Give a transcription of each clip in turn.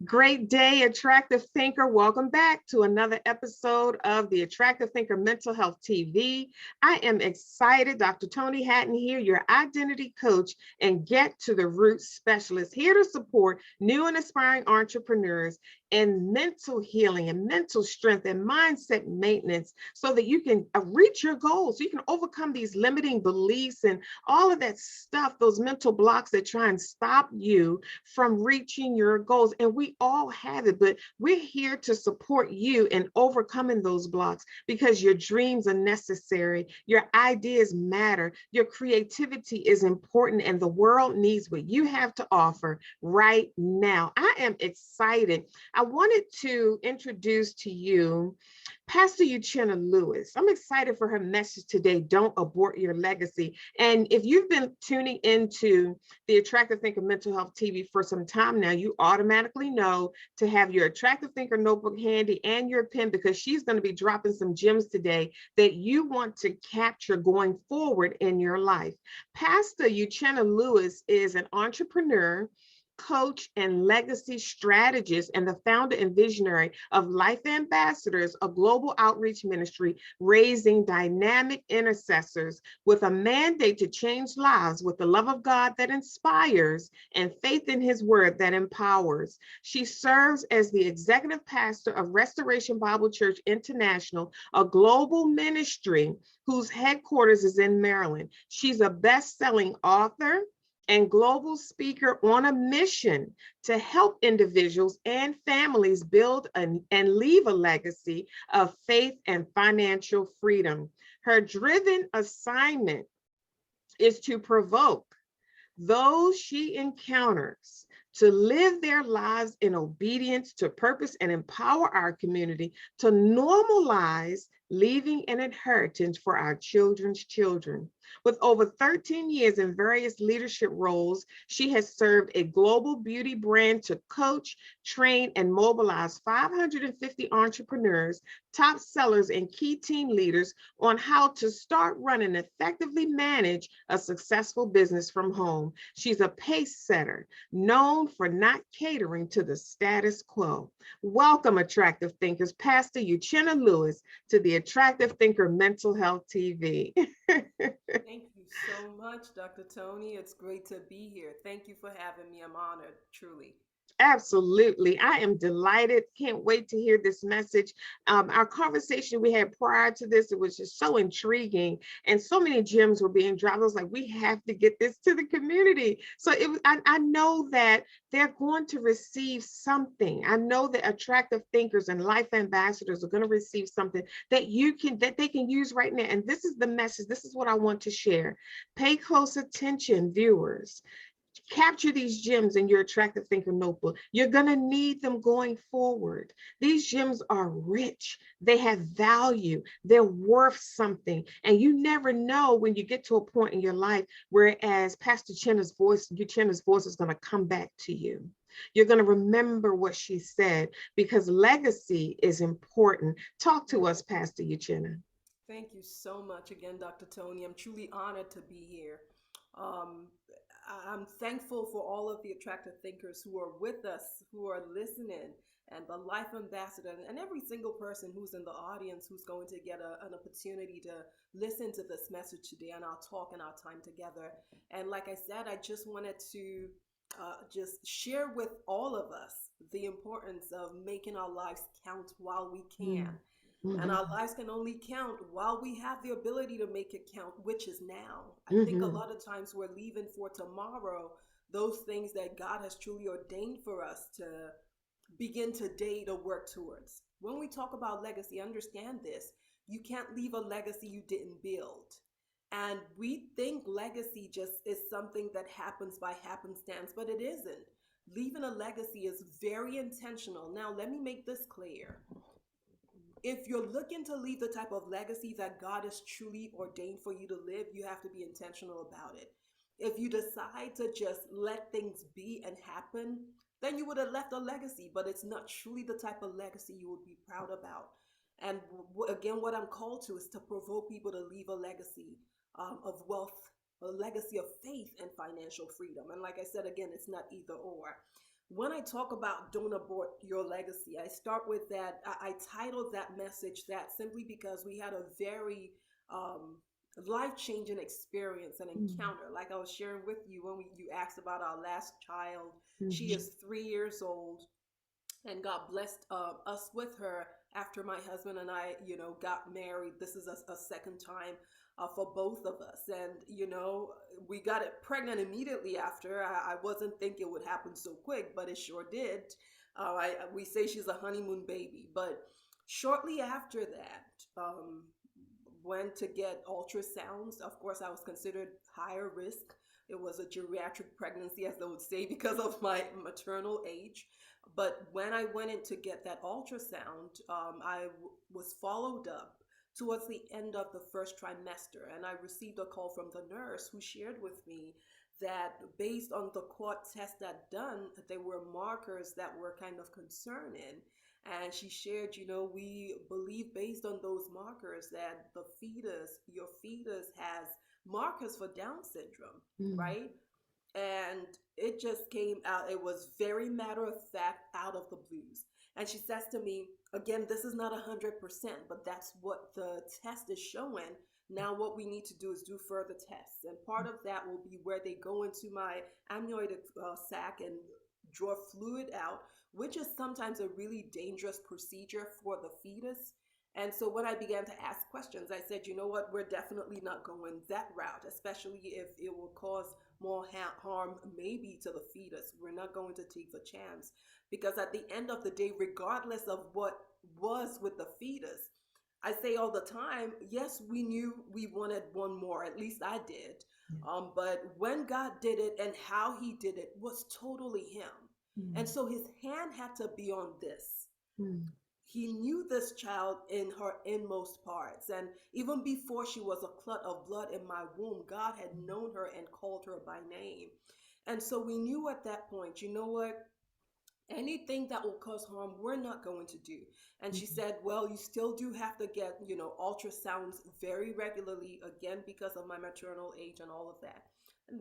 Great day, Attractive Thinker. Welcome back to another episode of the Attractive Thinker Mental Health TV. I am excited. Dr. Tony Hatton here, your identity coach and get to the root specialist, here to support new and aspiring entrepreneurs in mental healing and mental strength and mindset maintenance so that you can reach your goals, so you can overcome these limiting beliefs and all of that stuff, those mental blocks that try and stop you from reaching your goals. And we all have it, but we're here to support you in overcoming those blocks because your dreams are necessary. Your ideas matter. Your creativity is important, and the world needs what you have to offer right now. I am excited. I wanted to introduce to you Pastor Uchenna Lewis. I'm excited for her message today, Don't Abort Your Legacy. And if you've been tuning into the Attractive Thinker Mental Health TV for some time now, you automatically know to have your Attractive Thinker notebook handy and your pen, because she's going to be dropping some gems today that you want to capture going forward in your life. Pastor Uchenna Lewis is an entrepreneur, coach, and legacy strategist, and the founder and visionary of Life Ambassadors, a global outreach ministry raising dynamic intercessors with a mandate to change lives with the love of God that inspires and faith in his word that empowers. She serves as the executive pastor of Restoration Bible Church International, a global ministry whose headquarters is in Maryland. She's a best-selling author and global speaker on a mission to help individuals and families build and leave a legacy of faith and financial freedom. Her driven assignment is to provoke those she encounters to live their lives in obedience to purpose and empower our community to normalize leaving an inheritance for our children's children. With over 13 years in various leadership roles, she has served a global beauty brand to coach, train, and mobilize 550 entrepreneurs, top sellers, and key team leaders on how to start, run, and effectively manage a successful business from home. She's a pacesetter, known for not catering to the status quo. Welcome, Attractive Thinkers, Pastor Uchenna Lewis, to the Attractive Thinker Mental Health TV. Thank you so much, Dr. Tony. It's great to be here. Thank you for having me. I'm honored, truly. Absolutely. I am delighted. Can't wait to hear this message. Our conversation we had prior to this, it was just so intriguing, and so many gems were being dropped. I was like, we have to get this to the community. So I know that they're going to receive something. I know that attractive thinkers and life ambassadors are going to receive something that they can use right now. And this is the message. This is what I want to share. Pay close attention, viewers. Capture these gems in your attractive thinker notebook. You're going to need them going forward. These gems are rich. They have value. They're worth something. And you never know when you get to a point in your life, whereas Pastor Euchenna's voice is going to come back to you. You're going to remember what she said, because legacy is important. Talk to us, Pastor Euchenna. Thank you so much again, Dr. Tony. I'm truly honored to be here. Um, I'm thankful for all of the attractive thinkers who are with us, who are listening, and the life ambassador, and every single person who's in the audience who's going to get an opportunity to listen to this message today and our talk and our time together. And like I said, I just wanted to just share with all of us the importance of making our lives count while we can. Mm. And Mhm. our lives can only count while we have the ability to make it count, which is now. I think a Mhm. lot of times we're leaving for tomorrow those things that God has truly ordained for us to begin today to work towards. When we talk about legacy, understand this. You can't leave a legacy you didn't build. And we think legacy just is something that happens by happenstance, but it isn't. Leaving a legacy is very intentional. Now, let me make this clear. If you're looking to leave the type of legacy that God has truly ordained for you to live, you have to be intentional about it. If you decide to just let things be and happen, then you would have left a legacy, but it's not truly the type of legacy you would be proud about. And again, what I'm called to is to provoke people to leave a legacy of wealth, a legacy of faith and financial freedom. And like I said, again, it's not either or. when I talk about don't abort your legacy, I start with that. I titled that message that simply because we had a very um, life-changing experience and Mm, encounter. Like I was sharing with you when you asked about our last child. She mhm, is 3 years old, and God blessed us with her after my husband and I, got married. This is a second time for both of us, and we got it pregnant immediately after. I wasn't thinking it would happen so quick, but it sure did. We say she's a honeymoon baby, but shortly after that, went to get ultrasounds. Of course, I was considered higher risk. It was a geriatric pregnancy, as they would say, because of my maternal age. But when I went in to get that ultrasound, was followed up towards the end of the first trimester, and I received a call from the nurse who shared with me that based on the cord test that done, there were markers that were kind of concerning. And she shared, we believe based on those markers that your fetus has markers for Down syndrome, mm, right? And it just came out. It was very matter of fact, out of the blues. And she says to me, again, this is not 100%, but that's what the test is showing. Now what we need to do is do further tests, and part of that will be where they go into my amniotic sac and draw fluid out, which is sometimes a really dangerous procedure for the fetus. And so when I began to ask questions, I said, you know what, we're definitely not going that route, especially if it will cause more harm maybe to the fetus. We're not going to take the chance, because at the end of the day, regardless of what was with the fetus, I say all the time, yes, we knew we wanted one more, at least I did. yeah, But when God did it and how he did it was totally him. And mm, so his hand had to be on this. mm, He knew this child in her inmost parts. And even before she was a clot of blood in my womb, God had known her and called her by name. And so we knew at that point, you know what? Anything that will cause harm, we're not going to do. And mm, she said, well, you still do have to get, ultrasounds very regularly, again, because of my maternal age and all of that,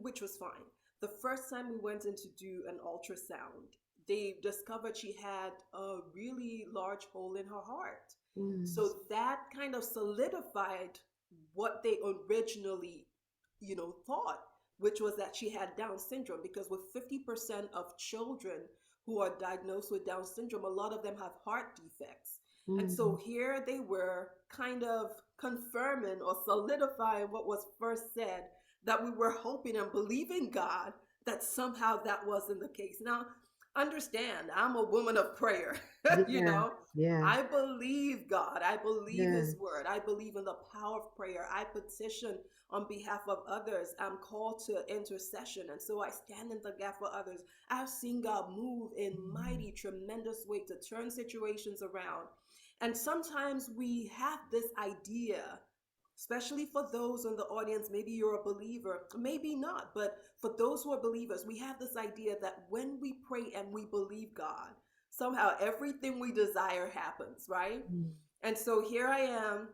which was fine. The first time we went in to do an ultrasound, they discovered she had a really large hole in her heart. mm, So that kind of solidified what they originally, thought, which was that she had Down syndrome, because with 50% of children who are diagnosed with Down syndrome, a lot of them have heart defects. And mm, so here they were kind of confirming or solidifying what was first said, that we were hoping and believing God that somehow that wasn't the case. Now, understand, I'm a woman of prayer. you yeah, know, yeah, I believe God. I believe yeah, his word. I believe in the power of prayer. I petition on behalf of others. I'm called to intercession. And so I stand in the gap for others. I've seen God move in mm, mighty, tremendous way to turn situations around. And sometimes we have this idea, especially for those in the audience, maybe you're a believer, maybe not, but for those who are believers, we have this idea that when we pray and we believe God, somehow everything we desire happens, right? mm, And so here I am,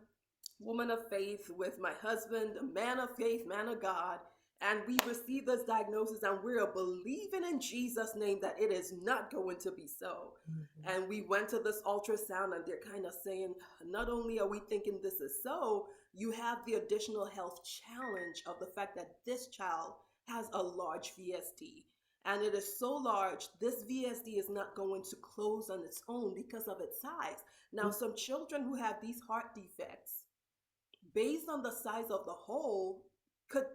woman of faith, with my husband, a man of faith, man of God, and we receive this diagnosis and we're believing in Jesus' name that it is not going to be so. mhm, And we went to this ultrasound and they're kind of saying, not only are we thinking this is so, you have the additional health challenge of the fact that this child has a large VSD. And it is so large, this VSD is not going to close on its own because of its size. Now, mm, some children who have these heart defects, based on the size of the hole, could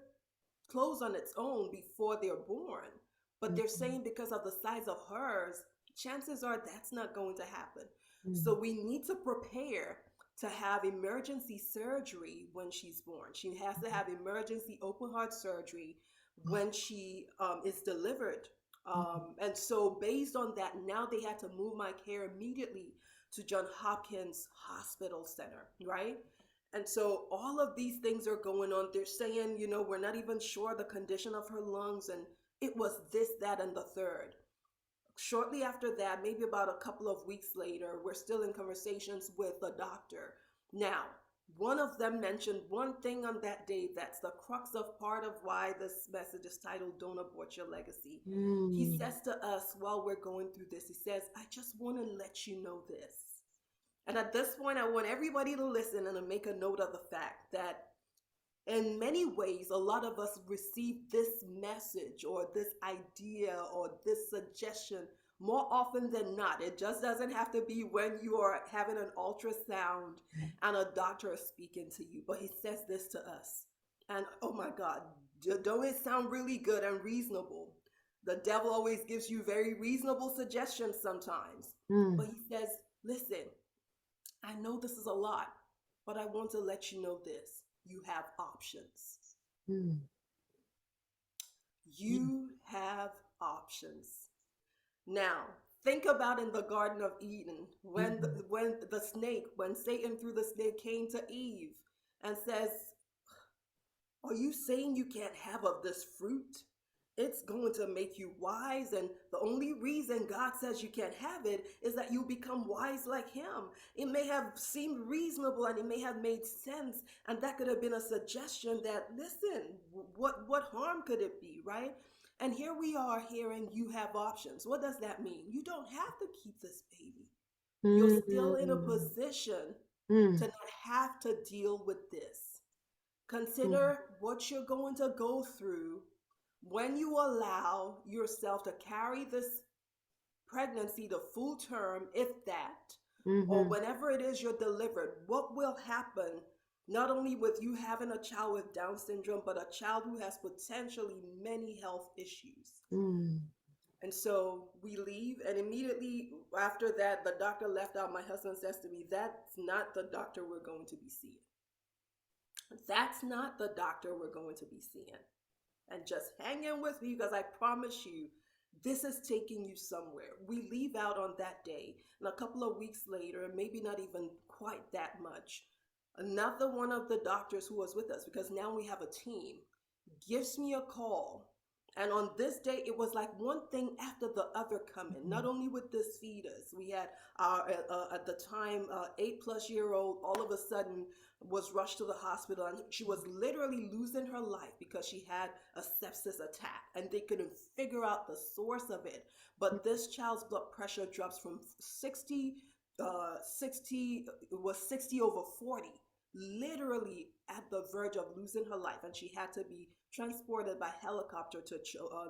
close on its own before they're born. But they're mhm, saying because of the size of hers, chances are that's not going to happen. mm, So we need to prepare to have emergency surgery when she's born. She has to have emergency open heart surgery when she is delivered. mm, And so, based on that, now they had to move my care immediately to John Hopkins Hospital Center, right? And so all of these things are going on. They're saying, we're not even sure the condition of her lungs. And it was this, that, and the third. Shortly after that, maybe about a couple of weeks later, we're still in conversations with the doctor. Now, One of them mentioned one thing on that day that's the crux of part of why this message is titled Don't Abort Your Legacy. He says to us while we're going through this, he says, I just want to let you know this. And at this point, I want everybody to listen and to make a note of the fact that in many ways, a lot of us receive this message or this idea or this suggestion more often than not. It just doesn't have to be when you are having an ultrasound and a doctor is speaking to you. But he says this to us. And oh my God, don't it sound really good and reasonable? The devil always gives you very reasonable suggestions sometimes. But he says, listen, I know this is a lot, but I want to let you know this. You have options. You have options. Now, think about in the Garden of Eden when when Satan through the snake came to Eve and says, are you saying you can't have of this fruit? It's going to make you wise, and the only reason God says you can't have it is that you become wise like him. It may have seemed reasonable and it may have made sense, and that could have been a suggestion that, listen, what harm could it be, right? And here we are hearing you have options. What does that mean? You don't have to keep this baby. You're still in a position to not have to deal with this. Consider what you're going to go through when you allow yourself to carry this pregnancy the full term, if that, or whenever it is you're delivered. What will happen not only with you having a child with Down syndrome, but a child who has potentially many health issues? And so we leave, and immediately after that, the doctor left out. My husband says to me, that's not the doctor we're going to be seeing. That's not the doctor we're going to be seeing. And just hang in with me, because I promise you, this is taking you somewhere. We leave out on that day, and a couple of weeks later, maybe not even quite that much, another one of the doctors who was with us, because now we have a team, gives me a call. And on this day, it was like one thing after the other coming. Not only with this fetus, we had at the time 8+-year-old all of a sudden was rushed to the hospital, and she was literally losing her life because she had a sepsis attack, and they couldn't figure out the source of it. But this child's blood pressure drops from 60 over 40, literally at the verge of losing her life, and she had to be transported by helicopter to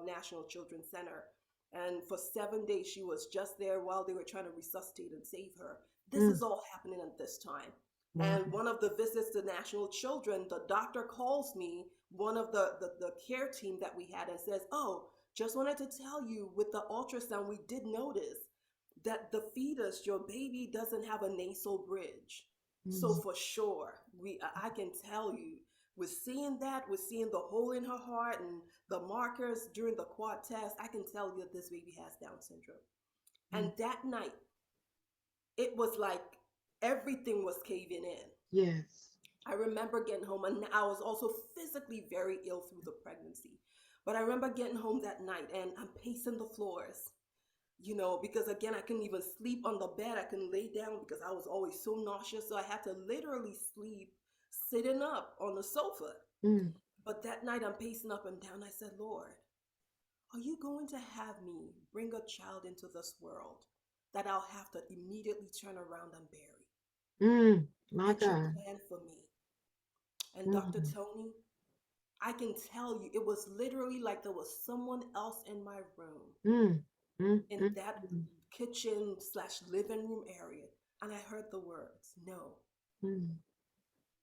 National Children's Center. And for 7 days, she was just there while they were trying to resuscitate and save her. This is all happening at this time. And one of the visits to National Children, the doctor calls me, one of the care team that we had, and says, oh, just wanted to tell you, with the ultrasound, we did notice that the fetus, your baby, doesn't have a nasal bridge. So for sure, I can tell you, we're seeing that, we're seeing the hole in her heart and the markers during the quad test. I can tell you that this baby has Down syndrome. And that night, it was like everything was caving in. Yes. I remember getting home, and I was also physically very ill through the pregnancy. But I remember getting home that night, and I'm pacing the floors, because again, I couldn't even sleep on the bed. I couldn't lay down because I was always so nauseous. So I had to literally sleep sitting up on the sofa. But that night I'm pacing up and down. I said, Lord, are you going to have me bring a child into this world that I'll have to immediately turn around and bury? My That's your God. plan for me. And Dr. Tony, I can tell you, it was literally like there was someone else in my room, in that kitchen/living room area. And I heard the words, no,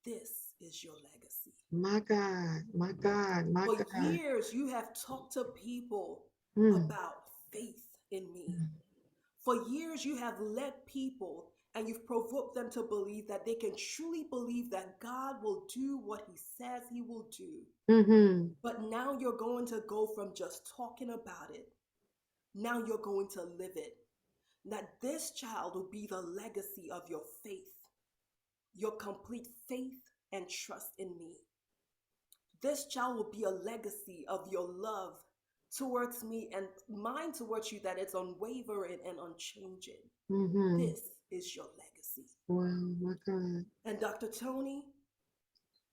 this is your legacy. My God, my God, my God. For years, you have talked to people about faith in me. For years, you have led people and you've provoked them to believe that they can truly believe that God will do what he says he will do. But now you're going to go from just talking about it. Now you're going to live it. That this child will be the legacy of your faith, your complete faith and trust in me. This child will be a legacy of your love towards me and mine towards you, that it's unwavering and unchanging. This is your legacy. legacy. Wow, my God. And Dr. Tony,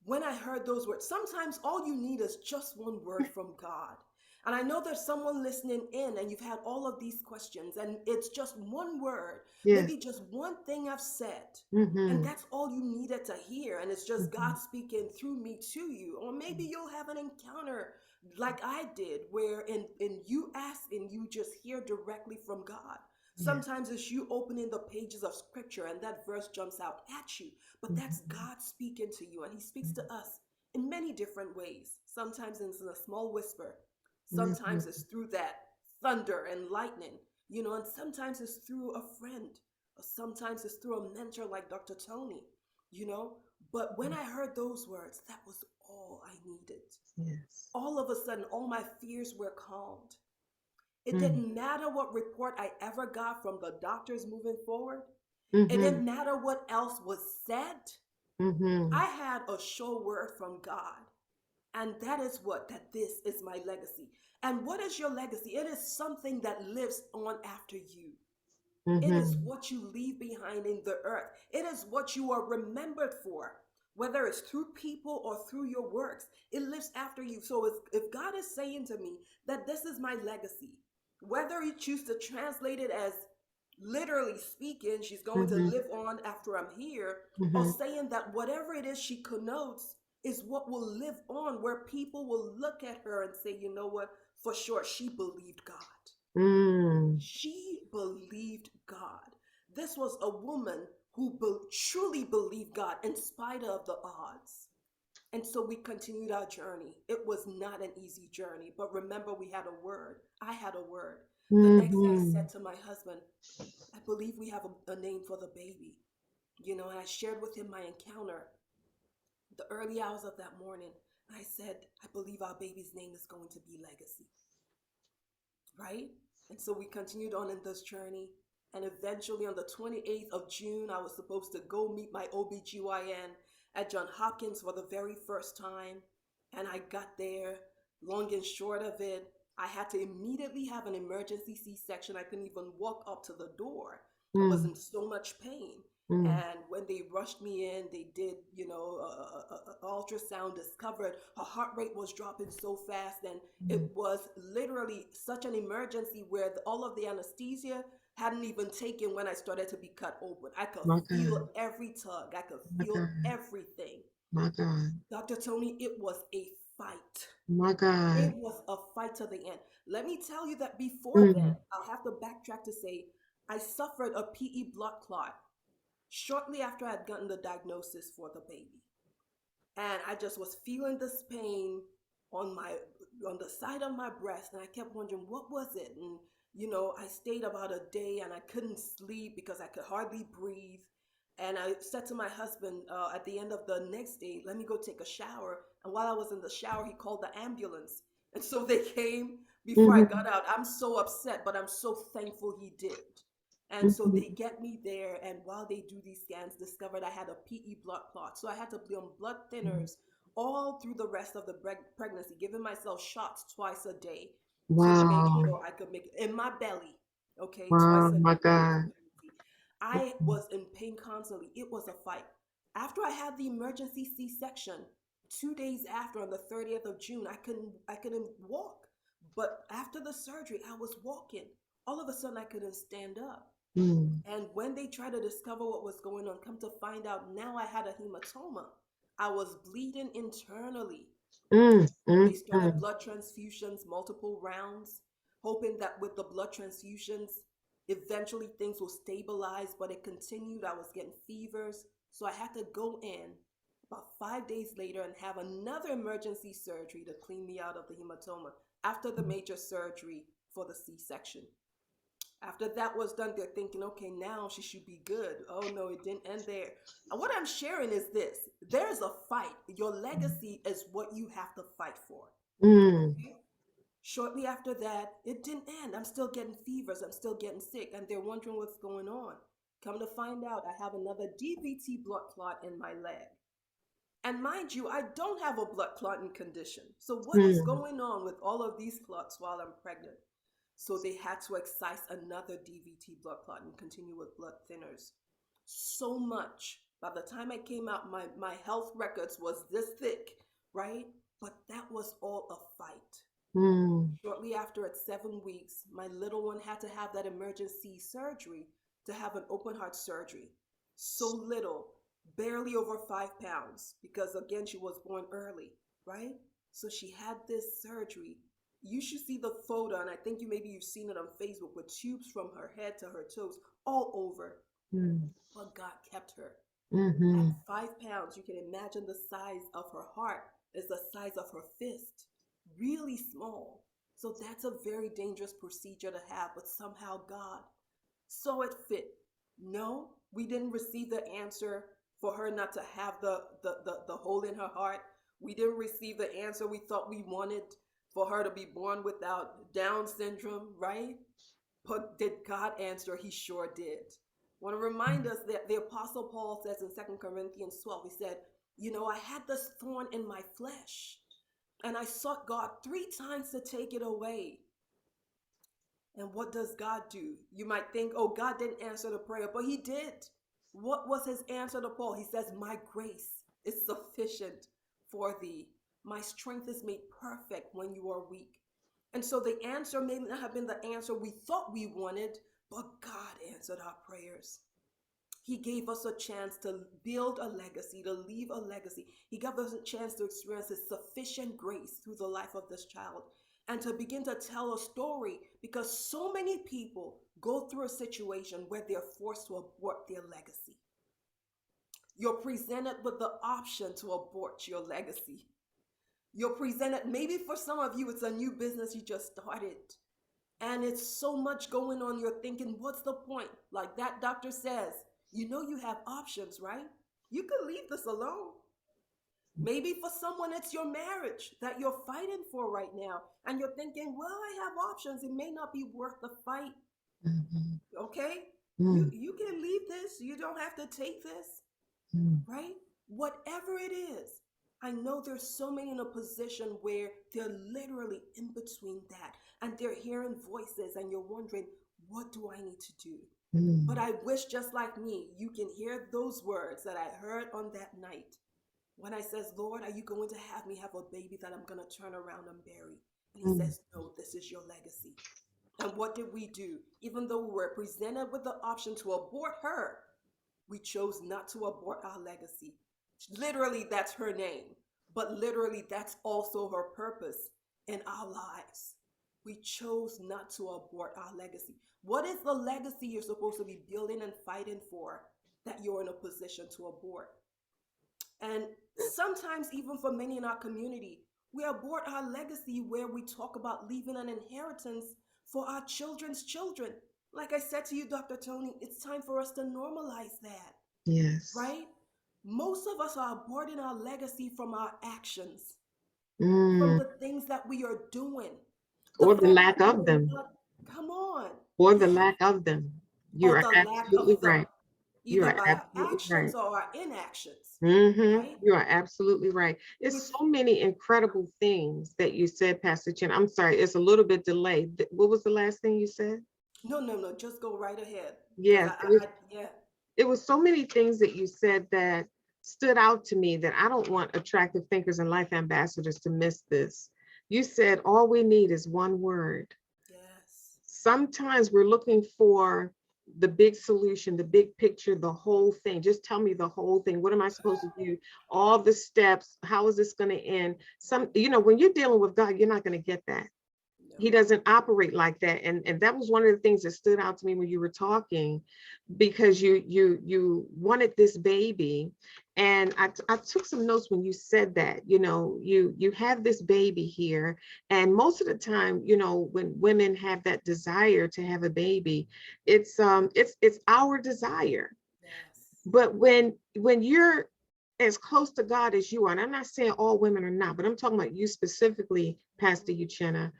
when I heard those words, sometimes all you need is just one word from God. And I know there's someone listening in and you've had all of these questions, and it's just one word, Yes. maybe just one thing I've said. And Mm-hmm. that's all you needed to hear. And it's just Mm-hmm. God speaking through me to you. Or maybe you'll have an encounter like I did, where in you ask and you just hear directly from God. Yes. Sometimes it's you opening the pages of scripture and that verse jumps out at you. But that's Mm-hmm. God speaking to you. And He speaks to us in many different ways. Sometimes it's in a small whisper. Mm-hmm. Sometimes it's through that thunder and lightning, and sometimes it's through a friend, or sometimes it's through a mentor like Dr. Tony, you know. But when I heard those words, that was all I needed. Yes. All of a sudden, all my fears were calmed. It Mm-hmm. didn't matter what report I ever got from the doctors moving forward. It Mm-hmm. didn't matter what else was said. Mm-hmm. I had a sure word from God. And that is that this is my legacy. And what is your legacy? It is something that lives on after you. It is Mm-hmm. what you leave behind in the earth. It is what you are remembered for, whether it's through people or through your works. It lives after you. So if God is saying to me that this is my legacy, whether you choose to translate it as literally speaking, she's going to Mm-hmm. live on after I'm here, or Mm-hmm. saying that whatever it is she connotes is what will live on, where people will look at her and say, you know what, for sure, she believed God. Mm. She believed God. This was a woman who truly believed God in spite of the odds. And so we continued our journey. It was not an easy journey, but remember, we had a word. I had a word. The next day I Mm-hmm. said to my husband, I believe we have a name for the baby. And I shared with him my encounter the early hours of that morning. I said, I believe our baby's name is going to be Legacy. Right? And so we continued on in this journey. And eventually on the 28th of June, I was supposed to go meet my OBGYN at John Hopkins for the very first time. And I got there. Long and short of it, I had to immediately have an emergency C-section. I couldn't even walk up to the door. I was Mm. in so much pain. Mm. And when they rushed me in, they did, ultrasound, discovered her heart rate was dropping so fast. And it was literally such an emergency where all of the anesthesia hadn't even taken when I started to be cut open. I could My feel God. every tug. I could My feel God. everything. My God. Dr. Tony, it was a fight. My God. It was a fight to the end. Let me tell you that before then, Mm. I'll have to backtrack to say I suffered a PE blood clot shortly after I had gotten the diagnosis for the baby. And I just was feeling this pain on the side of my breast, and I kept wondering what was it. And I stayed about a day and I couldn't sleep because I could hardly breathe. And I said to my husband at the end of the next day, let me go take a shower. And while I was in the shower, he called the ambulance. And so they came before I Mm-hmm. got out. I'm so upset, but I'm so thankful he did. And so they Mm-hmm. get me there, and while they do these scans, discovered I had a PE blood clot. So I had to be on blood thinners all through the rest of the pregnancy, giving myself shots twice a day to make Wow. sure I could make it in my belly. Okay, twice Wow. a My day during the God. pregnancy. I was in pain constantly. It was a fight. After I had the emergency C-section, 2 days after, on the 30th of June, I couldn't walk. But after the surgery, I was walking. All of a sudden, I couldn't stand up. Mm. And when they tried to discover what was going on, come to find out now I had a hematoma. I was bleeding internally. Mm. So Mm. they started Mm. blood transfusions, multiple rounds, hoping that with the blood transfusions, eventually things will stabilize, but it continued. I was getting fevers. So I had to go in about 5 days later and have another emergency surgery to clean me out of the hematoma after the major surgery for the C-section. After that was done, they're thinking, okay, now she should be good. Oh no, it didn't end there. And what I'm sharing is this: there's a fight. Your legacy is what you have to fight for. Mm. Okay? Shortly after that, it didn't end. I'm still getting fevers. I'm still getting sick. And they're wondering what's going on. Come to find out, I have another DVT blood clot in my leg. And mind you, I don't have a blood clotting condition. So what is Mm. going on with all of these clots while I'm pregnant? So they had to excise another DVT blood clot and continue with blood thinners. so much. By the time I came out, my health records was this thick, right? But that was all a fight. Mm. Shortly after, at 7 weeks, my little one had to have that emergency surgery, to have an open heart surgery. So little, barely over 5 pounds, because again, she was born early, right? So she had this surgery. You should see the photo, and I think maybe you've seen it on Facebook, with tubes from her head to her toes all over. Mm. But God kept her. At Mm-hmm. 5 pounds, you can imagine the size of her heart is the size of her fist, really small. So that's a very dangerous procedure to have, but somehow God saw it fit. No, we didn't receive the answer for her not to have the hole in her heart. We didn't receive the answer we thought we wanted, for her to be born without Down syndrome, right? But did God answer? He sure did. I want to remind us that the Apostle Paul says in 2 Corinthians 12, he said, I had this thorn in my flesh, and I sought God 3 times to take it away. And what does God do? You might think, oh, God didn't answer the prayer, but he did. What was his answer to Paul? He says, my grace is sufficient for thee. My strength is made perfect when you are weak. And so the answer may not have been the answer we thought we wanted, but God answered our prayers. He gave us a chance to build a legacy, to leave a legacy. He gave us a chance to experience his sufficient grace through the life of this child, and to begin to tell a story, because so many people go through a situation where they're forced to abort their legacy. You're presented with the option to abort your legacy. You're presented, maybe for some of you, it's a new business you just started, and it's so much going on, you're thinking, what's the point? Like that doctor says, you have options, right? You could leave this alone. Maybe for someone, it's your marriage that you're fighting for right now, and you're thinking, well, I have options. It may not be worth the fight. Mm-hmm. Okay? Mm. You can leave this. You don't have to take this, Mm. right? Whatever it is. I know there's so many in a position where they're literally in between that, and they're hearing voices, and you're wondering, what do I need to do? Mm. But I wish, just like me, you can hear those words that I heard on that night when I says, Lord, are you going to have me have a baby that I'm going to turn around and bury? And he says, no, this is your legacy. And what did we do? Even though we were presented with the option to abort her, we chose not to abort our legacy. Literally, that's her name. But literally, that's also her purpose in our lives. We chose not to abort our legacy. What is the legacy you're supposed to be building and fighting for that you're in a position to abort? And sometimes, even for many in our community, we abort our legacy where we talk about leaving an inheritance for our children's children. Like I said to you, Dr. Tony, it's time for us to normalize that. Yes. Right? Most of us are aborting our legacy from our actions, Mm. from the things that we are doing. Or the lack of them. Come on. Or the lack of them. You Or are the lack absolutely of them, right. You either are by our absolutely right. actions or our inactions. Mm-hmm. Right? You are absolutely right. With It's so many incredible things that you said, Pastor Chen. I'm sorry, it's a little bit delayed. What was the last thing you said? no, just go right ahead. Because Yes, yeah. it was so many things that you said that stood out to me that I don't want attractive thinkers and life ambassadors to miss this. You said all we need is one word. Yes. Sometimes we're looking for the big solution, the big picture, the whole thing. Just tell me the whole thing. What am I supposed to do? All the steps. How is this going to end? When you're dealing with God, you're not going to get that. No. He doesn't operate like that. And that was one of the things that stood out to me when you were talking, because you wanted this baby. And I took some notes when you said that, you have this baby here. And most of the time, when women have that desire to have a baby, it's our desire. Yes. But when you're as close to God as you are, and I'm not saying all women are not, but I'm talking about you specifically, Pastor Euchenna,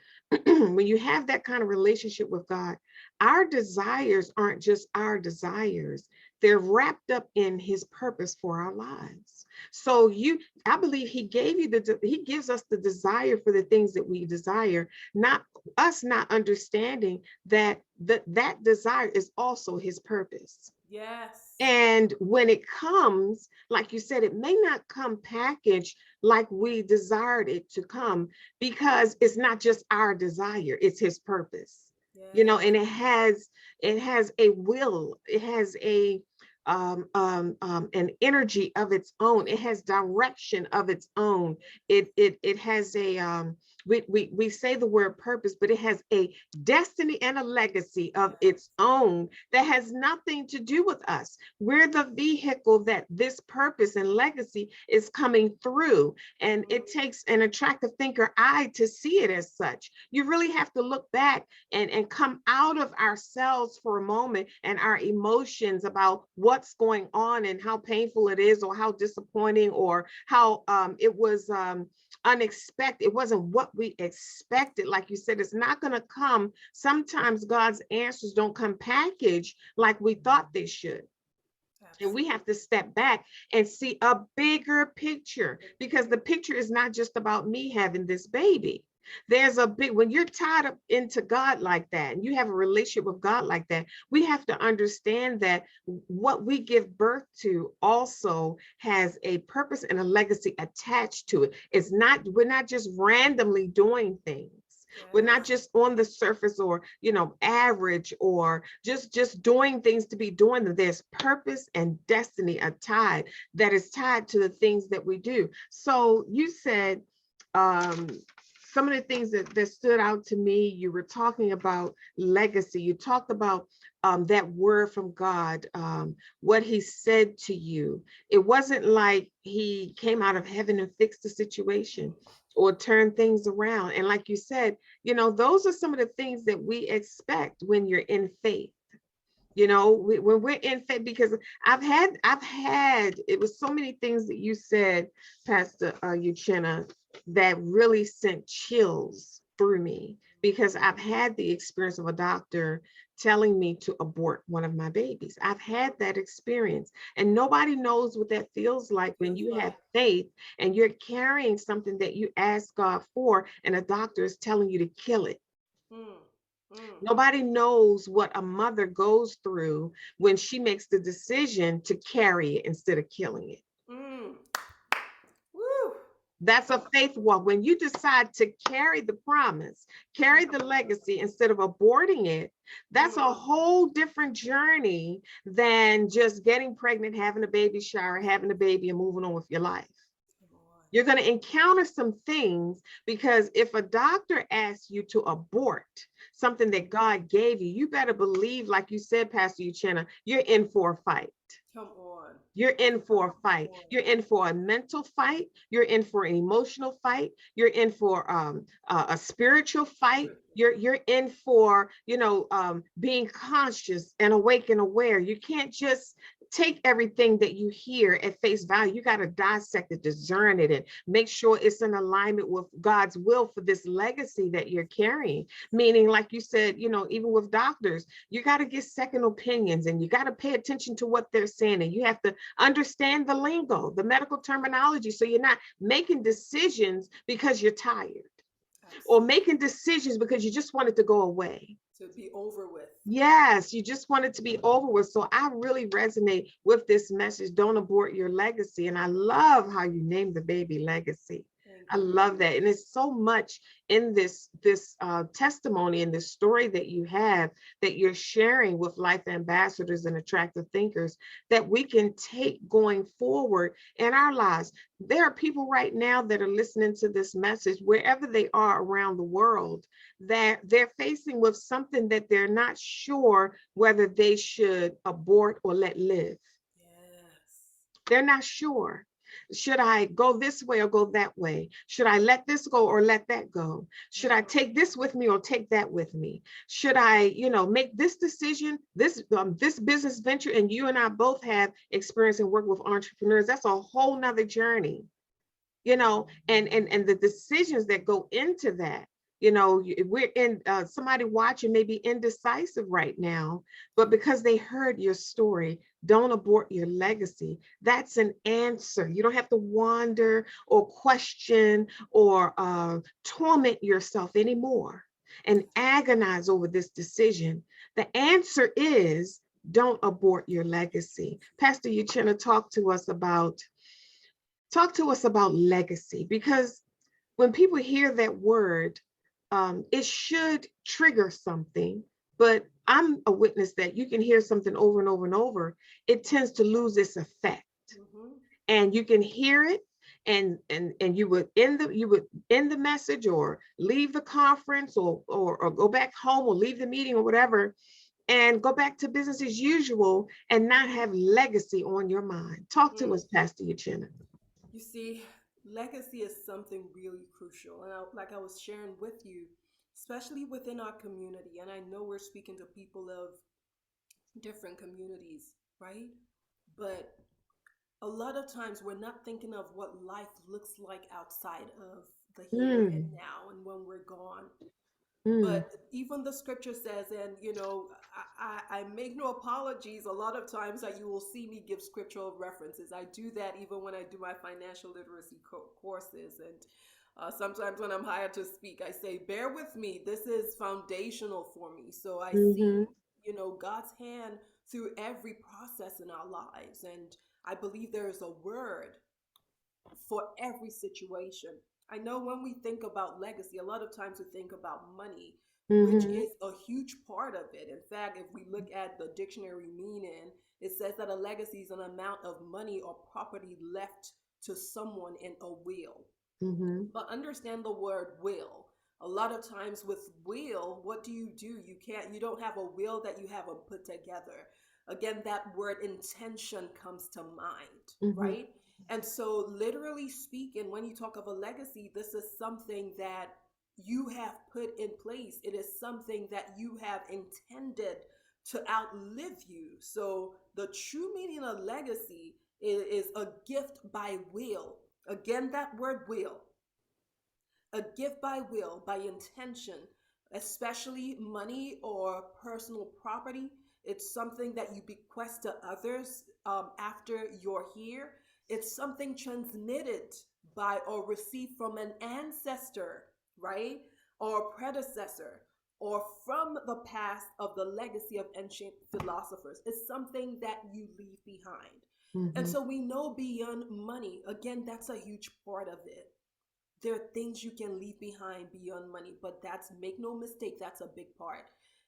when you have that kind of relationship with God, our desires aren't just our desires. They're wrapped up in his purpose for our lives. So I believe he gives us the desire for the things that we desire, not us not understanding that that desire is also his purpose. Yes. And when it comes, like you said, it may not come packaged like we desired it to come, because it's not just our desire, it's his purpose. Yes. And it has a will, it has a an energy of its own, it has direction of its own. It has a we say the word purpose, but it has a destiny and a legacy of its own that has nothing to do with us. We're the vehicle that this purpose and legacy is coming through. And it takes an attractive thinker eye to see it as such. You really have to look back and come out of ourselves for a moment and our emotions about what's going on and how painful it is, or how disappointing, or how it was unexpected. It wasn't what we expected. Like you said, it's not going to come. Sometimes God's answers don't come packaged like we thought they should. And we have to step back and see a bigger picture, because the picture is not just about me having this baby. There's a big, when you're tied up into God like that, and you have a relationship with God like that, we have to understand that what we give birth to also has a purpose and a legacy attached to it. We're not just randomly doing things. We're not just on the surface, or average, or just doing things to be doing them. There's purpose and destiny that is tied to the things that we do. So you said some of the things that stood out to me. You were talking about legacy. You talked about that word from God, what he said to you. It wasn't like he came out of heaven and fixed the situation or turned things around. And like you said, those are some of the things that we expect when you're in faith. When we're in faith, because I've had, it was so many things that you said, Pastor Euchenna, that really sent chills through me, because I've had the experience of a doctor telling me to abort one of my babies. I've had that experience, and nobody knows what that feels like when you have faith and you're carrying something that you ask God for, and a doctor is telling you to kill it. Nobody knows what a mother goes through when she makes the decision to carry it instead of killing it. That's a faith walk. When you decide to carry the promise, carry the legacy instead of aborting it, that's a whole different journey than just getting pregnant, having a baby shower, having a baby, and moving on with your life. You're going to encounter some things, because if a doctor asks you to abort something that God gave you, you better believe, like you said, Pastor Euchenna, you're in for a fight. Come on. You're in for a fight. You're in for a mental fight. You're in for an emotional fight. You're in for a spiritual fight. You're in for, being conscious and awake and aware. You can't just take everything that you hear at face value. You got to dissect it, discern it, and make sure it's in alignment with God's will for this legacy that you're carrying. Meaning, like you said, even with doctors, you got to get second opinions, and you got to pay attention to what they're saying. And you have to understand the lingo, the medical terminology, so you're not making decisions because you're tired. Or making decisions because you just want it to go away. To be over with. Yes, you just want it to be over with. So I really resonate with this message, don't abort your legacy. And I love how you named the baby Legacy. I love that. And it's so much in this testimony and this story that you have, that you're sharing with life ambassadors and attractive thinkers, that we can take going forward in our lives. There are people right now that are listening to this message, wherever they are around the world, that they're facing with something that they're not sure whether they should abort or let live. Yes. They're not sure. Should I go this way or go that way? Should I let this go or let that go? Should I take this with me or take that with me? Should I, make this decision, this business venture? And you and I both have experience and work with entrepreneurs. That's a whole nother journey, and the decisions that go into that. We're in somebody watching may be indecisive right now, but because they heard your story, don't abort your legacy. That's an answer. You don't have to wander or question or torment yourself anymore and agonize over this decision. The answer is don't abort your legacy. Pastor Euchenna, talk to us about legacy, because when people hear that word, it should trigger something. But I'm a witness that you can hear something over and over and over, it tends to lose its effect. Mm-hmm. And you can hear it, and you would end the message, or leave the conference, or go back home, or leave the meeting, or whatever, and go back to business as usual, and not have legacy on your mind. Talk to Mm. us, Pastor Euchenna. You see, legacy is something really crucial. And like I was sharing with you, especially within our community, and I know we're speaking to people of different communities, right? But a lot of times we're not thinking of what life looks like outside of the here and Mm, now and when we're gone. mm, But even the scripture says, and I make no apologies a lot of times that you will see me give scriptural references. I do that even when I do my financial literacy courses. And sometimes when I'm hired to speak, I say, bear with me. This is foundational for me. So I mm-hmm, see, God's hand through every process in our lives. And I believe there is a word for every situation. I know when we think about legacy, a lot of times we think about money, which mm-hmm, is a huge part of it. In fact, if we look at the dictionary meaning, it says that a legacy is an amount of money or property left to someone in a will. mm-hmm, But understand the word will. A lot of times with will, what do? You don't have a will that you haven't put together. Again, that word intention comes to mind, mm-hmm, right? And so, literally speaking, when you talk of a legacy, this is something that you have put in place. It is something that you have intended to outlive you. So, the true meaning of legacy is a gift by will. Again, that word will, a gift by will, by intention, especially money or personal property. It's something that you bequest to others after you're here. It's something transmitted by or received from an ancestor, right? Or predecessor, or from the past of the legacy of ancient philosophers. It's something that you leave behind. And mm-hmm. so we know beyond money, again, that's a huge part of it. There are things you can leave behind beyond money, but that's, make no mistake, that's a big part.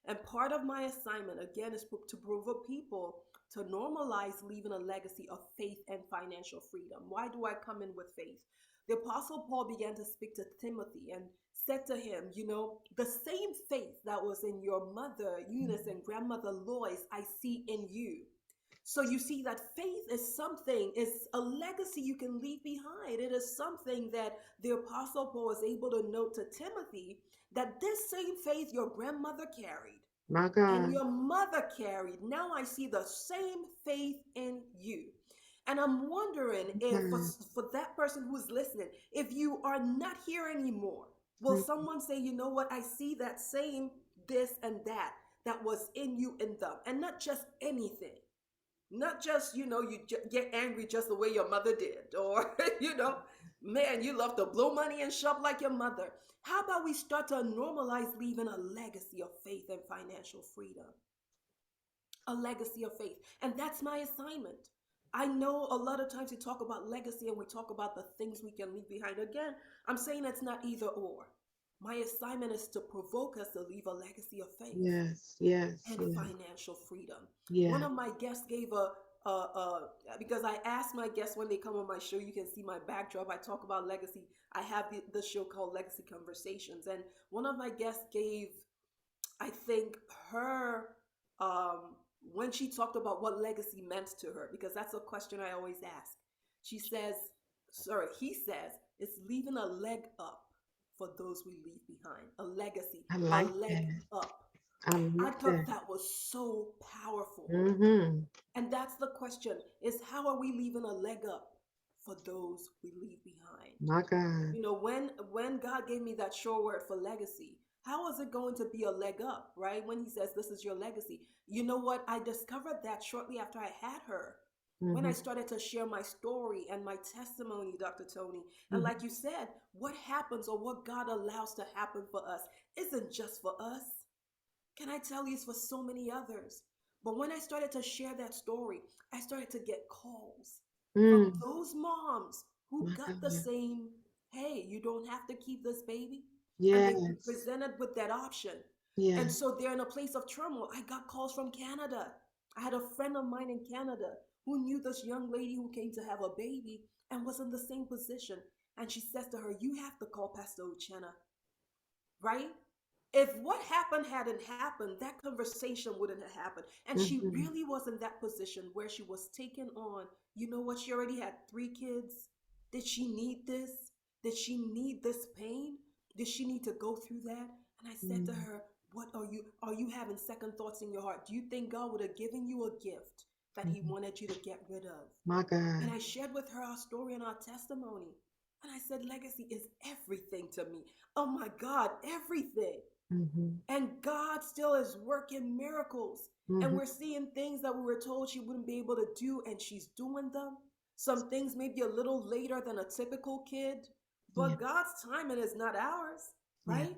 And part of my assignment, again, is to provoke people to normalize leaving a legacy of faith and financial freedom. Why do I come in with faith? The Apostle Paul began to speak to Timothy and said to him, the same faith that was in your mother Eunice and grandmother Lois, I see in you. So you see that faith is something, is a legacy you can leave behind. It is something that the Apostle Paul was able to note to Timothy, that this same faith your grandmother carried My and God. your mother carried, now I see the same faith in you. And I'm wondering if Okay. for that person who's listening, if you are not here anymore, will Mm, someone say, you know what, I see that same this and that was in you and them, and not just anything. Not just, get angry just the way your mother did, or, man, you love to blow money and shop like your mother. How about we start to normalize leaving a legacy of faith and financial freedom? A legacy of faith. And that's my assignment. I know a lot of times we talk about legacy and we talk about the things we can leave behind. Again, I'm saying it's not either or. My assignment is to provoke us to leave a legacy of faith yes, yes, and yes, financial freedom. One yeah. of my guests gave a because I ask my guests when they come on my show, you can see my backdrop. I talk about legacy. I have the show called Legacy Conversations, and one of my guests gave, I think, her when she talked about what legacy meant to her, because that's a question I always ask. She says, sorry, he says, it's leaving a leg up for those we leave behind. A legacy, I a like leg that. up. I I like thought that. that was so powerful. Mm-hmm. And that's the question, is how are we leaving a leg up for those we leave behind? My God. When God gave me that sure word for legacy, how is it going to be a leg up, right? When he says this is your legacy. You know what? I discovered that shortly after I had her. When I Mm-hmm. started to share my story and my testimony, Dr. Tony. And Mm-hmm. like you said, what happens or what God allows to happen for us isn't just for us. Can I tell you, it's for so many others. But when I started to share that story, I started to get calls from Mm. those moms who My got the God. same, hey, you don't have to keep this baby. And they've been Yes. presented with that option. And Yes. so they're in a place of turmoil. I got calls from Canada. I had a friend of mine in Canada who knew this young lady who came to have a baby and was in the same position. And she says to her, you have to call Pastor Uchenna, right? If what happened hadn't happened, that conversation wouldn't have happened. And she Mm-hmm. really was in that position where she was taken on. You know what? She already had 3 kids. Did she need this? Did she need this pain? Did she need to go through that? And I said to Mm. her, what are you having second thoughts in your heart? Do you think God would have given you a gift that he Mhm. wanted you to get rid of? My And God. I shared with her our story and our testimony. And I said, legacy is everything to me. Oh my God, everything. Mm-hmm. And God still is working miracles. And Mm-hmm. we're seeing things that we were told she wouldn't be able to do, and she's doing them. Some things may be a little later than a typical kid, Yeah. but God's timing is not ours, Yeah. right?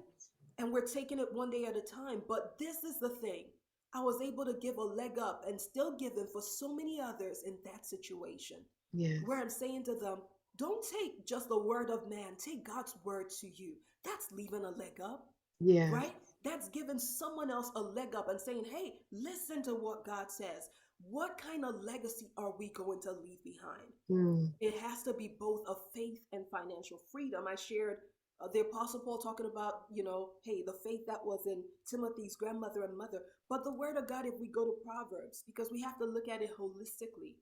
And we're taking it one day at a time. But this is the thing, I was able to give a leg up and still giving for so many others in that situation Yes. where I'm saying to them, don't take just the word of man, take God's word to you. That's leaving a leg up, Yes. right? That's giving someone else a leg up and saying, hey, listen to what God says. What kind of legacy are we going to leave behind? Mm. It has to be both of faith and financial freedom. I shared the Apostle Paul talking about, hey, the faith that was in Timothy's grandmother and mother, but the word of God, if we go to Proverbs, because we have to look at it holistically.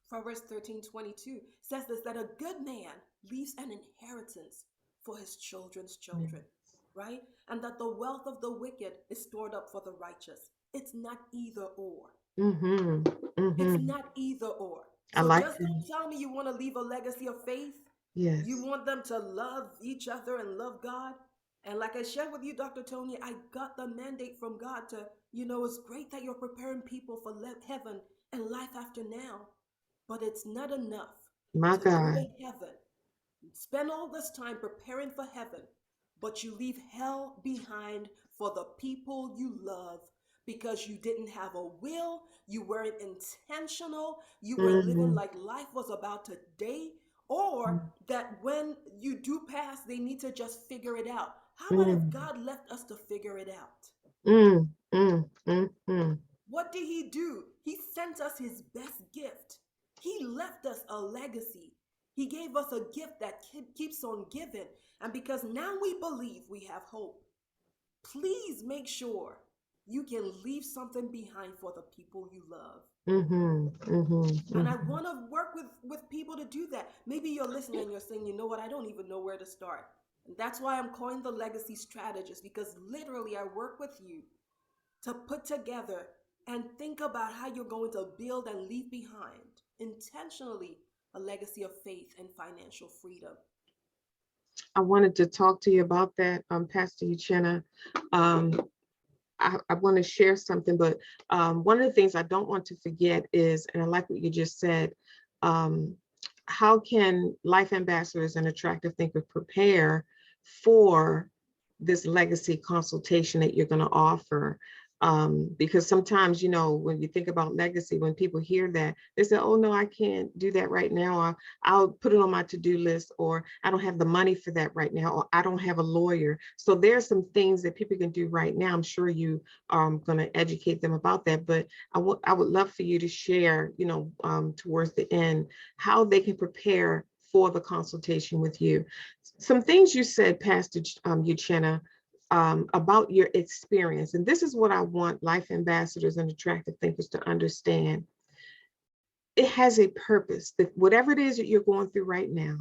Proverbs 13:22 says this, that a good man leaves an inheritance for his children's Yeah. children, right? And that the wealth of the wicked is stored up for the righteous. It's not either or. Mm-hmm. It's Mm-hmm. not either or. I So like just that. don't tell me you want to leave a legacy of faith. You Yes. want them to love each other and love God. And like I shared with you, Dr. Tony, I got the mandate from God to, it's great that you're preparing people for heaven and life after now. But it's not enough My to go God. to heaven, spend all this time preparing for heaven, but you leave hell behind for the people you love because you didn't have a will, you weren't intentional, you were living Mm-hmm. like life was about today, or that when you do pass, they need to just figure it out. How about if Mm. God left us to figure it out? Mm. Mm. Mm. Mm. What did he do? He sent us his best gift. He left us a legacy. He gave us a gift that keeps on giving. And because now we believe we have hope, please make sure you can leave something behind for the people you love. Mm-hmm. Mm-hmm. And I Mm-hmm. want to work with people to do that. Maybe you're listening and you're saying, you know what, I don't even know where to start. And that's why I'm calling the legacy strategist, because literally I work with you to put together and think about how you're going to build and leave behind intentionally a legacy of faith and financial freedom. I wanted to talk to you about that, Pastor Euchenna. Um, I want to share something, but one of the things I don't want to forget is, and I like what you just said, um, how can life ambassadors and attractive thinkers prepare for this legacy consultation that you're going to offer? Because sometimes, when you think about legacy, when people hear that, they say, oh, no, I can't do that right now. I'll put it on my to-do list, or I don't have the money for that right now, or I don't have a lawyer. So there are some things that people can do right now. I'm sure you are going to educate them about that, but I would love for you to share, towards the end, how they can prepare for the consultation with you. Some things you said, Pastor Euchenna, about your experience. And this is what I want life ambassadors and attractive thinkers to understand. It has a purpose, that whatever it is that you're going through right now,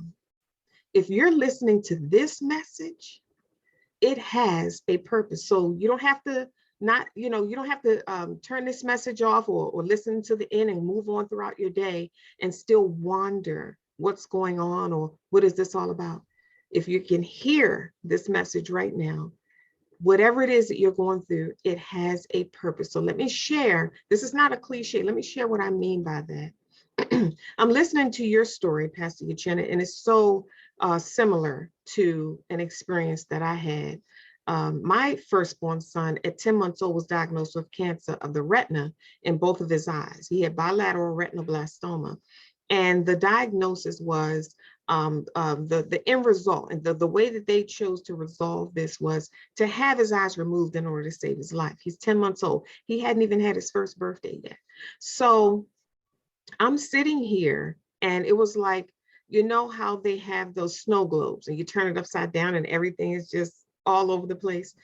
if you're listening to this message, it has a purpose. So you don't have to you don't have to turn this message off, or listen to the end and move on throughout your day and still wonder what's going on or what is this all about. If you can hear this message right now, whatever it is that you're going through, it has a purpose. So let me share. This is not a cliche. Let me share what I mean by that. I'm listening to your story, Pastor Euchenna, and it's so similar to an experience that I had. my firstborn son at 10 months old was diagnosed with cancer of the retina in both of his eyes. He had bilateral retinoblastoma. And the diagnosis was the end result, and the way that they chose to resolve this was to have his eyes removed in order to save his life. He's 10 months old. He hadn't even had his first birthday yet. So I'm sitting here, and it was like, you know how they have those snow globes and you turn it upside down and everything is just all over the place.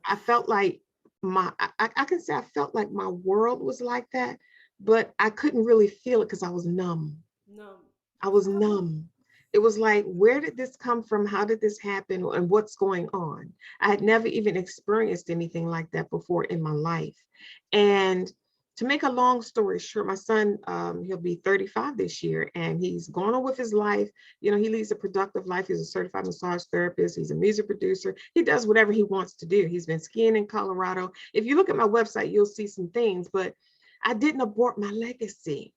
I felt like I can say I felt like my world was like that, but I couldn't really feel it because I was numb. No. I was numb. It was like, where did this come from? How did this happen? And what's going on? I had never even experienced anything like that before in my life. And to make a long story short, my son, he'll be 35 this year, and he's going on with his life. You know, he leads a productive life. He's a certified massage therapist. He's a music producer. He does whatever he wants to do. He's been skiing in Colorado. If you look at my website, you'll see some things, but I didn't abort my legacy.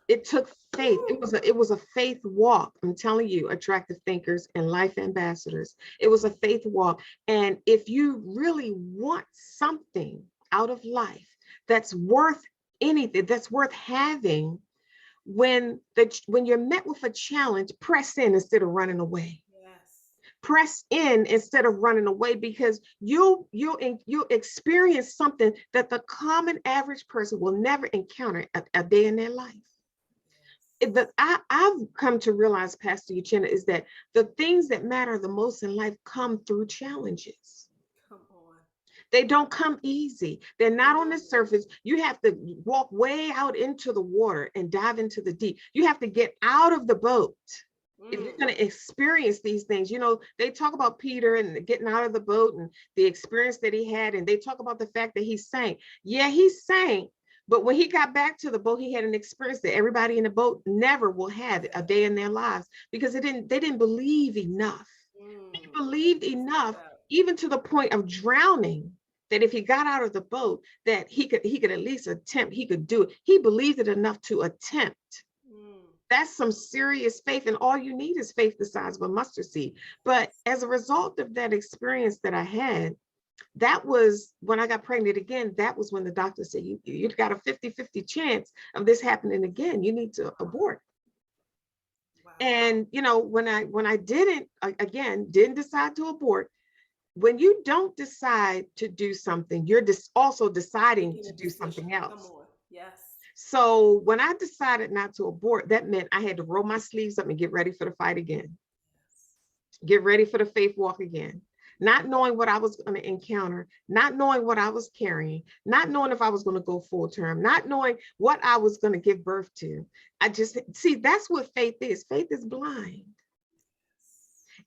It took faith. It was a faith walk. I'm telling you, attractive thinkers and life ambassadors. It was a faith walk. And if you really want something out of life that's worth anything, that's worth having, when you're met with a challenge, press in instead of running away. Yes. Press in instead of running away, because you'll experience something that the common average person will never encounter a day in their life. I've come to realize, Pastor Euchenna, is that the things that matter the most in life come through challenges. Come on. They don't come easy. They're not on the surface. You have to walk way out into the water and dive into the deep. You have to get out of the boat. If you're going to experience these things, you know, they talk about Peter and getting out of the boat and the experience that he had. And they talk about the fact that he sank. Yeah, he sank. But when he got back to the boat, he had an experience that everybody in the boat never will have a day in their lives, because they didn't believe enough. They believed enough, even to the point of drowning, that if he got out of the boat, that he could at least attempt, he could do it. He believed it enough to attempt. That's some serious faith, and all you need is faith the size of a mustard seed. But as a result of that experience that I had, that was when I got pregnant again. That was when the doctor said, you've got a 50-50 chance of this happening again. You need to abort. Wow. And, you know, when I didn't decide to abort, when you don't decide to do something, you're also deciding to do something else. Come on. Yes. So when I decided not to abort, that meant I had to roll my sleeves up and get ready for the fight again. Get ready for the faith walk again. Not knowing what I was going to encounter, not knowing what I was carrying, not knowing if I was going to go full term, not knowing what I was going to give birth to. I just, see, that's what faith is. Faith is blind.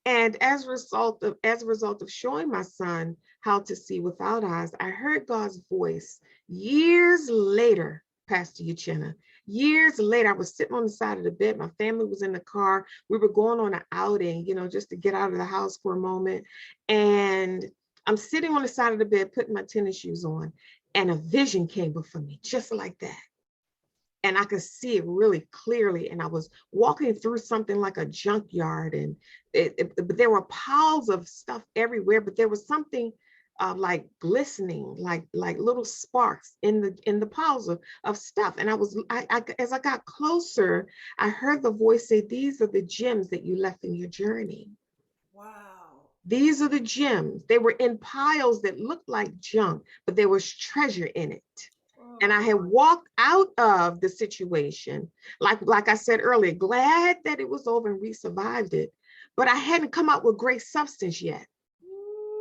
And as a result of showing my son how to see without eyes, I heard God's voice years later, Pastor Euchenna. Years later, I was sitting on the side of the bed. My family was in the car. We were going on an outing, you know, just to get out of the house for a moment. And I'm sitting on the side of the bed, putting my tennis shoes on, and a vision came before me, just like that. And I could see it really clearly. And I was walking through something like a junkyard, and but there were piles of stuff everywhere, but there was something like glistening, like little sparks in the piles of stuff. And as I got closer, I heard the voice say, "These are the gems that you left in your journey." Wow. These are the gems. They were in piles that looked like junk, but there was treasure in it. And I had walked out of the situation, like I said earlier, glad that it was over and we survived it. But I hadn't come up with great substance yet.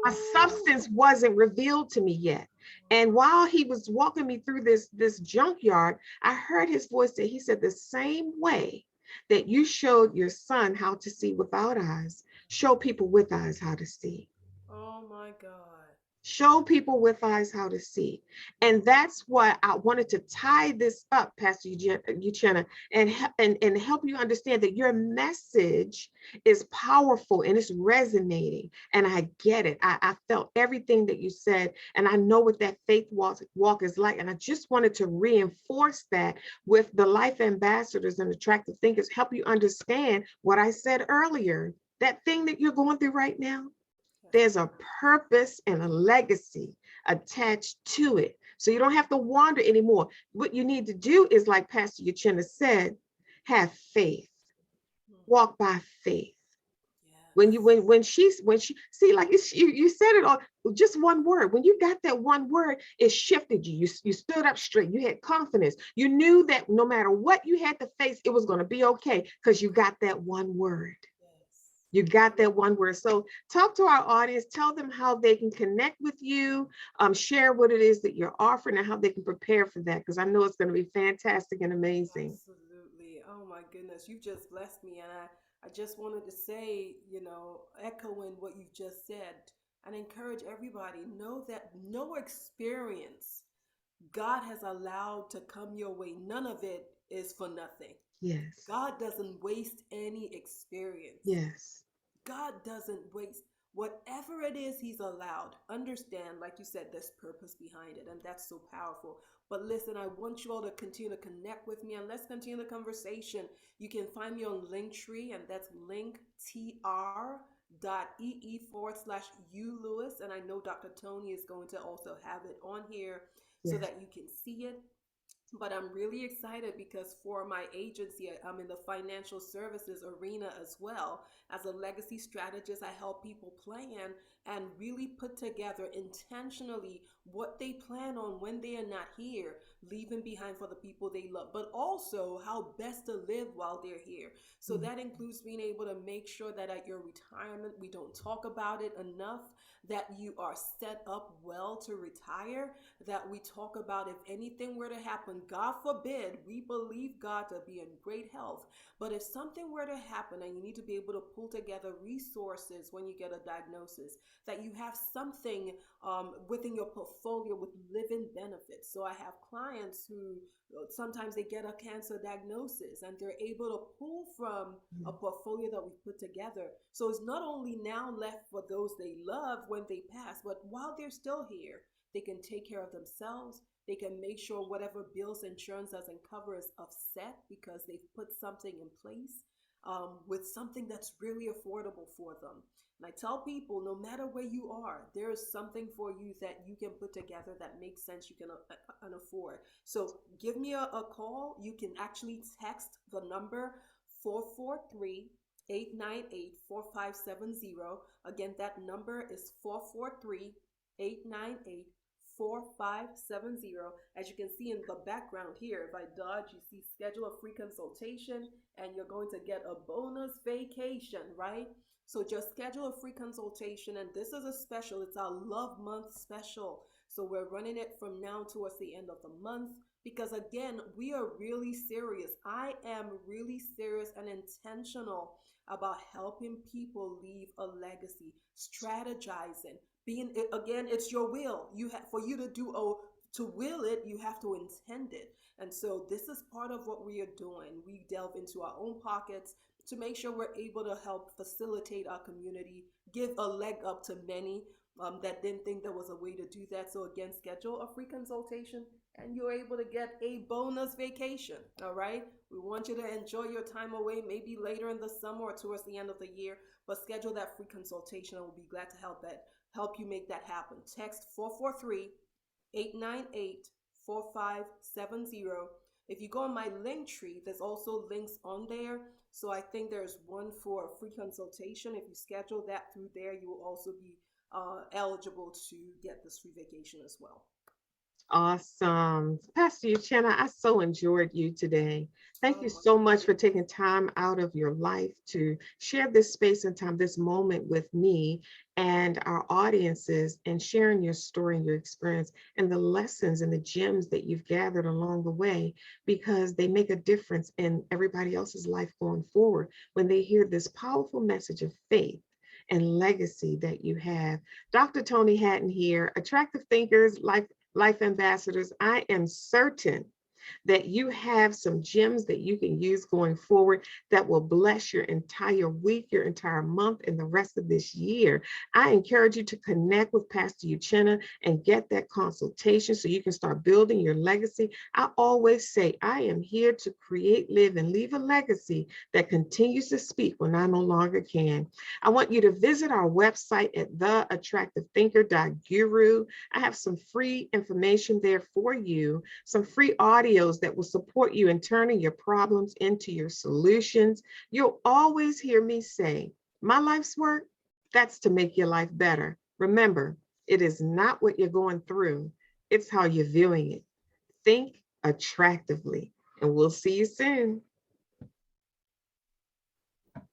My substance wasn't revealed to me yet. And while he was walking me through this junkyard, I heard his voice say, he said, the same way that you showed your son how to see without eyes, show people with eyes how to see. Oh my God. Show people with eyes how to see. And that's why I wanted to tie this up, Pastor Euchenna, and help you understand that your message is powerful and it's resonating. And I get it. I felt everything that you said, and I know what that faith walk is like. And I just wanted to reinforce that with the life ambassadors and attractive thinkers, help you understand what I said earlier, that thing that you're going through right now. there's a purpose and a legacy attached to it. So you don't have to wander anymore. What you need to do is, like Pastor Euchenna said, have faith, Mhm. walk by faith. When you Yes. when she see, like you said it all, just one word. When you got that one word, it shifted you. You stood up straight. You had confidence. You knew that no matter what you had to face, it was going to be okay because you got that one word. Yes. You got that one word. So talk to our audience, tell them how they can connect with you, share what it is that you're offering and how they can prepare for that, because I know it's going to be fantastic and amazing. Absolutely. Oh my goodness, you just blessed me. And I just wanted to say, echoing what you just said, and encourage everybody, know that no experience God has allowed to come your way, none of it is for nothing. Yes. God doesn't waste any experience. Yes. God doesn't waste whatever it is He's allowed. Understand, like you said, there's purpose behind it, and that's so powerful. But listen, I want you all to continue to connect with me, and let's continue the conversation. You can find me on Linktree, and that's linktr.ee/ulewis. And I know Dr. Tony is going to also have it on here so Yes. that you can see it. But I'm really excited because for my agency, I'm in the financial services arena as well. As a legacy strategist, I help people plan and really put together intentionally what they plan on when they are not here, leaving behind for the people they love, but also how best to live while they're here. So Mm. that includes being able to make sure that at your retirement, we don't talk about it enough, that you are set up well to retire, that we talk about if anything were to happen, God forbid, we believe God to be in great health. But if something were to happen and you need to be able to pull together resources when you get a diagnosis, that you have something within your portfolio with living benefits. So I have clients who sometimes they get a cancer diagnosis and they're able to pull from a Mm. portfolio that we put together. So it's not only now left for those they love when they pass, but while they're still here, they can take care of themselves. They can make sure whatever bills insurance doesn't cover is offset because they've put something in place with something that's really affordable for them. And I tell people, no matter where you are, there is something for you that you can put together that makes sense, you can afford. So give me a call. You can actually text the number 443 898 4570. Again, that number is 443 898 4570. As you can see in the background here, if I dodge, you see schedule a free consultation and you're going to get a bonus vacation, right? So just schedule a free consultation, and this is a special. It's our love month special. So we're running it from now towards the end of the month because again, we are really serious. I am really serious and intentional about helping people leave a legacy, strategizing, being again, it's your will. You have for you to do to will it, you have to intend it. And so this is part of what we are doing. We delve into our own pockets to make sure we're able to help facilitate our community, give a leg up to many that didn't think there was a way to do that. So again, schedule a free consultation and you're able to get a bonus vacation. All right. We want you to enjoy your time away, maybe later in the summer or towards the end of the year, but schedule that free consultation and we'll be glad to help you make that happen. Text 443 898 4570. If you go on my link tree, there's also links on there. So I think there's one for a free consultation. If you schedule that through there, you will also be eligible to get this free vacation as well. Awesome. Pastor Euchenna, I so enjoyed you today. Thank Oh you my so much goodness. for taking time out of your life to share this space and time, this moment with me and our audiences, and sharing your story and your experience and the lessons and the gems that you've gathered along the way, because they make a difference in everybody else's life going forward when they hear this powerful message of faith and legacy that you have. Dr. Tony Hatton here, Attractive Thinkers, Life Ambassadors. I am certain that you have some gems that you can use going forward that will bless your entire week, your entire month, and the rest of this year. I encourage you to connect with Pastor Euchenna and get that consultation so you can start building your legacy. I always say, I am here to create, live, and leave a legacy that continues to speak when I no longer can. I want you to visit our website at theattractivethinker.guru. I have some free information there for you, some free audios that will support you in turning your problems into your solutions. You'll always hear me say, my life's work, that's to make your life better. Remember, it is not what you're going through, it's how you're viewing it. Think attractively, and we'll see you soon.